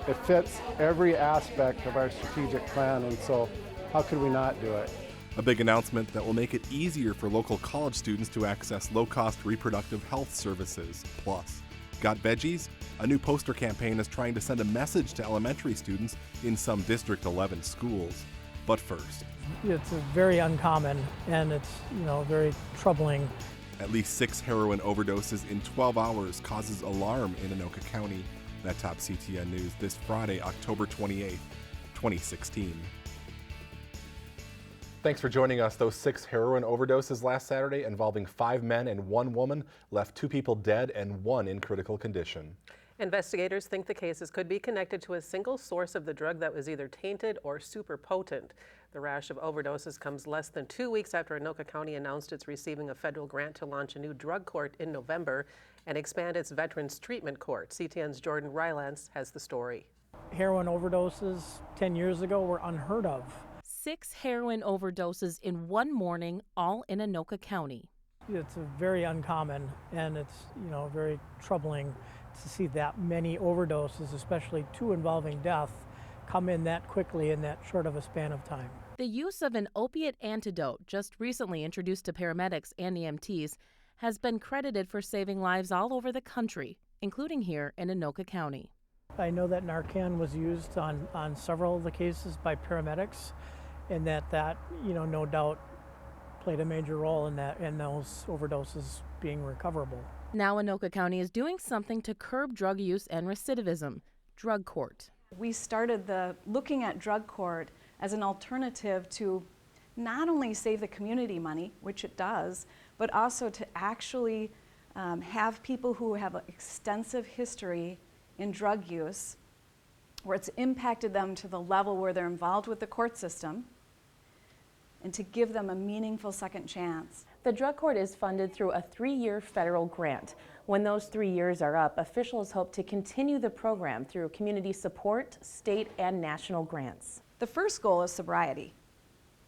It fits every aspect of our strategic plan, and so how could we not do it? A big announcement that will make it easier for local college students to access low-cost reproductive health services. Plus, got veggies? A new poster campaign is trying to send a message to elementary students in some District 11 schools. But first, it's very uncommon, and it's very troubling. At least 6 heroin overdoses in 12 hours causes alarm in Anoka County. That tops CTN News this Friday, October 28th, 2016. Thanks for joining us. Those 6 heroin overdoses last Saturday involving 5 men and 1 woman left 2 people dead and 1 in critical condition. Investigators think the cases could be connected to a single source of the drug that was either tainted or super potent. The rash of overdoses comes less than 2 weeks after Anoka County announced it's receiving a federal grant to launch a new drug court in November and expand its Veterans Treatment Court. CTN's Jordan Rylance has the story. Heroin overdoses 10 years ago were unheard of. 6 heroin overdoses in one morning, all in Anoka County. It's very uncommon, and it's very troubling to see that many overdoses, especially 2 involving death, come in that quickly in that short of a span of time. The use of an opiate antidote, just recently introduced to paramedics and EMTs, has been credited for saving lives all over the country, including here in Anoka County. I know that Narcan was used on several of the cases by paramedics, and that no doubt played a major role in those overdoses being recoverable. Now Anoka County is doing something to curb drug use and recidivism, drug court. We started looking at drug court as an alternative to not only save the community money, which it does, but also to actually have people who have an extensive history in drug use, where it's impacted them to the level where they're involved with the court system, and to give them a meaningful second chance. The drug court is funded through a 3-year federal grant. When those 3 years are up, officials hope to continue the program through community support, state and national grants. The first goal is sobriety.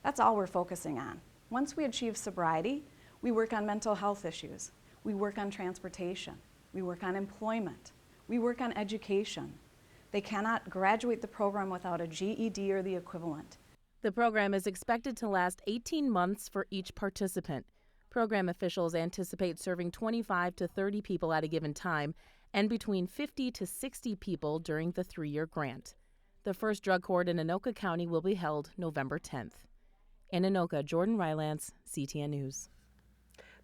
That's all we're focusing on. Once we achieve sobriety, we work on mental health issues. We work on transportation. We work on employment. We work on education. They cannot graduate the program without a GED or the equivalent. The program is expected to last 18 months for each participant. Program officials anticipate serving 25 to 30 people at a given time and between 50 to 60 people during the 3-year grant. The first drug court in Anoka County will be held November 10th. In Anoka, Jordan Rylance, CTN News.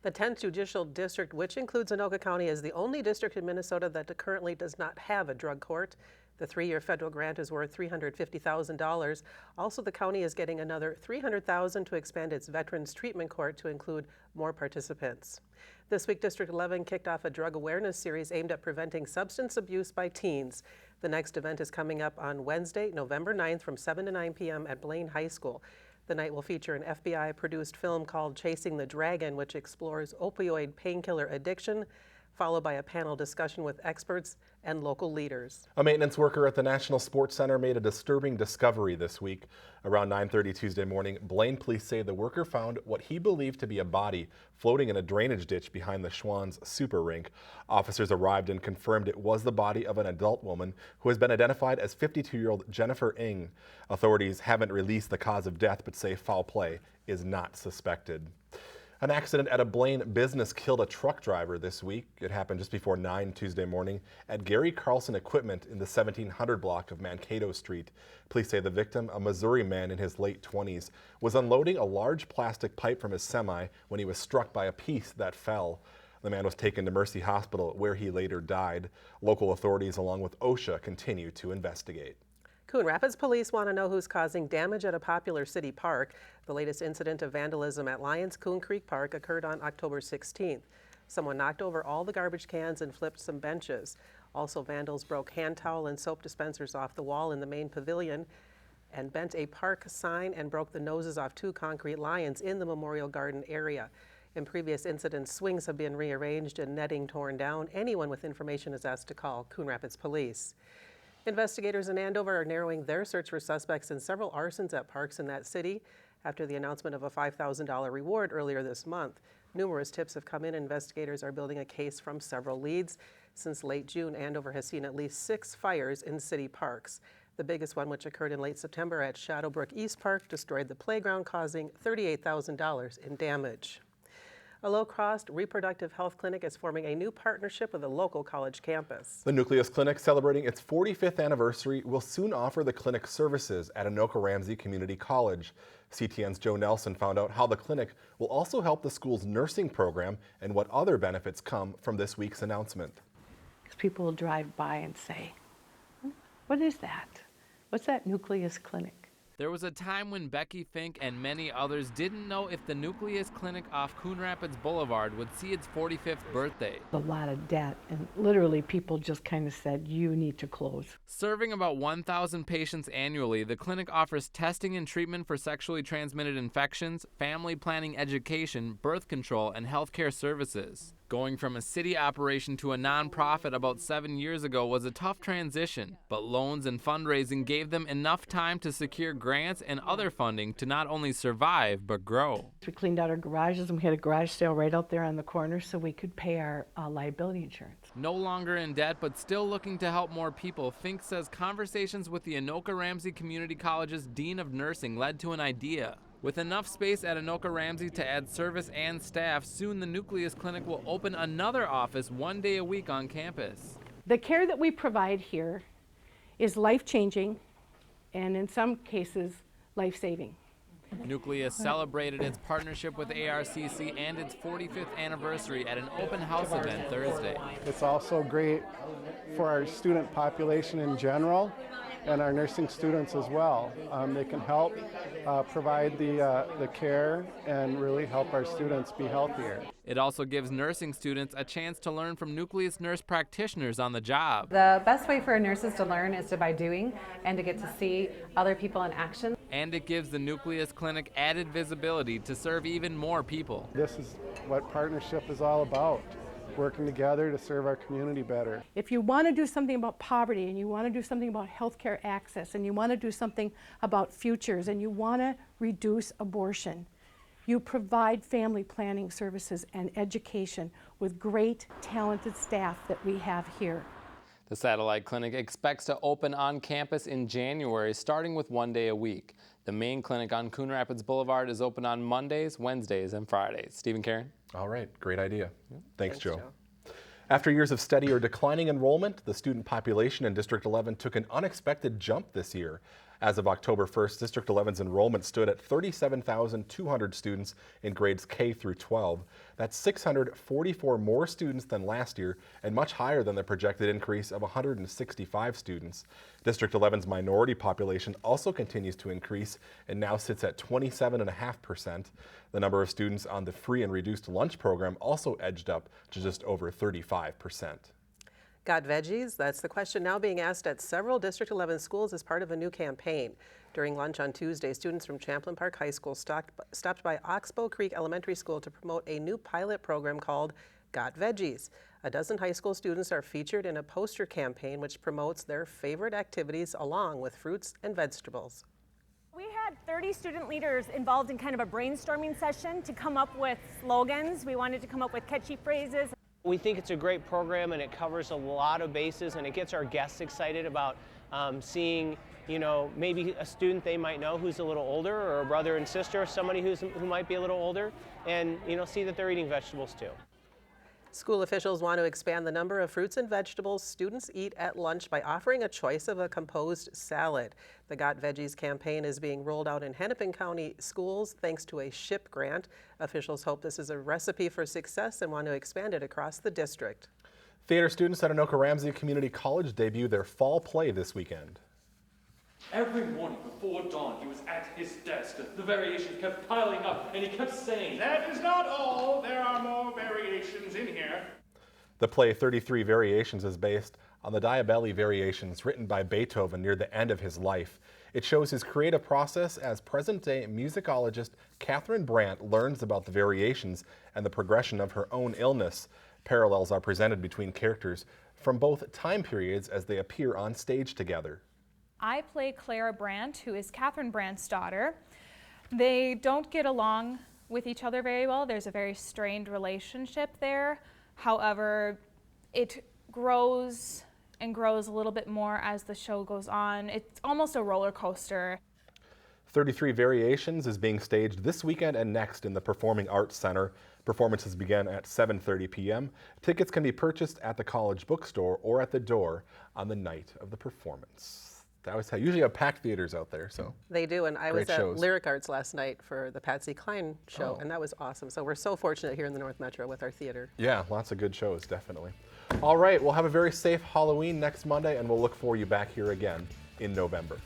The 10th Judicial District, which includes Anoka County, is the only district in Minnesota that currently does not have a drug court. The 3-year federal grant is worth $350,000. Also, the county is getting another $300,000 to expand its Veterans Treatment Court to include more participants. This week, District 11 kicked off a drug awareness series aimed at preventing substance abuse by teens. The next event is coming up on Wednesday, November 9th from 7 to 9 p.m. at Blaine High School. The night will feature an FBI-produced film called Chasing the Dragon, which explores opioid painkiller addiction, followed by a panel discussion with experts and local leaders. A maintenance worker at the National Sports Center made a disturbing discovery this week. Around 9:30 Tuesday morning, Blaine police say the worker found what he believed to be a body floating in a drainage ditch behind the Schwann's Super Rink. Officers arrived and confirmed it was the body of an adult woman who has been identified as 52-year-old Jennifer Ng. Authorities haven't released the cause of death but say foul play is not suspected. An accident at a Blaine business killed a truck driver this week. It happened just before 9 Tuesday morning at Gary Carlson Equipment in the 1700 block of Mankato Street. Police say the victim, a Missouri man in his late 20s, was unloading a large plastic pipe from his semi when he was struck by a piece that fell. The man was taken to Mercy Hospital, where he later died. Local authorities, along with OSHA, continue to investigate. Coon Rapids police want to know who's causing damage at a popular city park. The latest incident of vandalism at Lyons Coon Creek Park occurred on October 16th. Someone knocked over all the garbage cans and flipped some benches. Also, vandals broke hand towel and soap dispensers off the wall in the main pavilion and bent a park sign and broke the noses off 2 concrete lions in the Memorial Garden area. In previous incidents, swings have been rearranged and netting torn down. Anyone with information is asked to call Coon Rapids Police. Investigators in Andover are narrowing their search for suspects in several arsons at parks in that city after the announcement of a $5,000 reward earlier this month. Numerous tips have come in. Investigators are building a case from several leads. Since late June, Andover has seen at least 6 fires in city parks. The biggest one, which occurred in late September at Shadowbrook East Park, destroyed the playground, causing $38,000 in damage. A low-cost reproductive health clinic is forming a new partnership with a local college campus. The Nucleus Clinic, celebrating its 45th anniversary, will soon offer the clinic services at Anoka-Ramsey Community College. CTN's Joe Nelson found out how the clinic will also help the school's nursing program and what other benefits come from this week's announcement. People will drive by and say, "What is that? What's that Nucleus Clinic?" There was a time when Becky Fink and many others didn't know if the Nucleus Clinic off Coon Rapids Boulevard would see its 45th birthday. A lot of debt, and literally people just kind of said, "You need to close." Serving about 1,000 patients annually, the clinic offers testing and treatment for sexually transmitted infections, family planning education, birth control, and healthcare services. Going from a city operation to a nonprofit about 7 years ago was a tough transition, but loans and fundraising gave them enough time to secure grants and other funding to not only survive, but grow. We cleaned out our garages, and we had a garage sale right out there on the corner so we could pay our liability insurance. No longer in debt, but still looking to help more people, Fink says conversations with the Anoka-Ramsey Community College's Dean of Nursing led to an idea. With enough space at Anoka-Ramsey to add service and staff, soon the Nucleus Clinic will open another office 1 day a week on campus. The care that we provide here is life-changing and in some cases life-saving. Nucleus celebrated its partnership with ARCC and its 45th anniversary at an open house event Thursday. It's also great for our student population in general and our nursing students as well. They can help provide the care and really help our students be healthier. It also gives nursing students a chance to learn from Nucleus nurse practitioners on the job. The best way for nurses to learn is by doing and to get to see other people in action. And it gives the Nucleus Clinic added visibility to serve even more people. This is what partnership is all about. Working together to serve our community better. If you want to do something about poverty, and you want to do something about healthcare access, and you want to do something about futures, and you want to reduce abortion, you provide family planning services and education with great, talented staff that we have here. The satellite clinic expects to open on campus in January, starting with 1 day a week. The main clinic on Coon Rapids Boulevard is open on Mondays, Wednesdays, and Fridays. Stephen Karen? All right, great idea. Thanks, Joe. After years of steady or declining enrollment, the student population in District 11 took an unexpected jump this year. As of October 1st, District 11's enrollment stood at 37,200 students in grades K through 12. That's 644 more students than last year and much higher than the projected increase of 165 students. District 11's minority population also continues to increase and now sits at 27.5%. The number of students on the free and reduced lunch program also edged up to just over 35%. Got veggies? That's the question now being asked at several District 11 schools as part of a new campaign. During lunch on Tuesday, students from Champlain Park High School stopped by Oxbow Creek Elementary School to promote a new pilot program called Got Veggies. A dozen high school students are featured in a poster campaign which promotes their favorite activities along with fruits and vegetables. We had 30 student leaders involved in kind of a brainstorming session to come up with slogans. We wanted to come up with catchy phrases. We think it's a great program, and it covers a lot of bases, and it gets our guests excited about seeing, maybe a student they might know who's a little older, or a brother and sister, or somebody who might be a little older, and see that they're eating vegetables too. School officials want to expand the number of fruits and vegetables students eat at lunch by offering a choice of a composed salad. The Got Veggies campaign is being rolled out in Hennepin County schools thanks to a SHIP grant. Officials hope this is a recipe for success and want to expand it across the district. Theater students at Anoka-Ramsey Community College debut their fall play this weekend. Every morning before dawn, he was at his desk. The variations kept piling up, and he kept saying, "That is not all. There are more variations in here." The play 33 Variations is based on the Diabelli Variations written by Beethoven near the end of his life. It shows his creative process as present-day musicologist Catherine Brandt learns about the variations and the progression of her own illness. Parallels are presented between characters from both time periods as they appear on stage together. I play Clara Brandt, who is Catherine Brandt's daughter. They don't get along with each other very well. There's a very strained relationship there. However, it grows and grows a little bit more as the show goes on. It's almost a roller coaster. 33 Variations is being staged this weekend and next in the Performing Arts Center. Performances begin at 7:30 p.m. Tickets can be purchased at the college bookstore or at the door on the night of the performance. They always usually have packed theaters out there, so. They do, and I was Great at shows. Lyric Arts last night for the Patsy Cline show, Oh. and that was awesome. So we're so fortunate here in the North Metro with our theater. Yeah, lots of good shows, definitely. All right, we'll have a very safe Halloween next Monday, and we'll look for you back here again in November.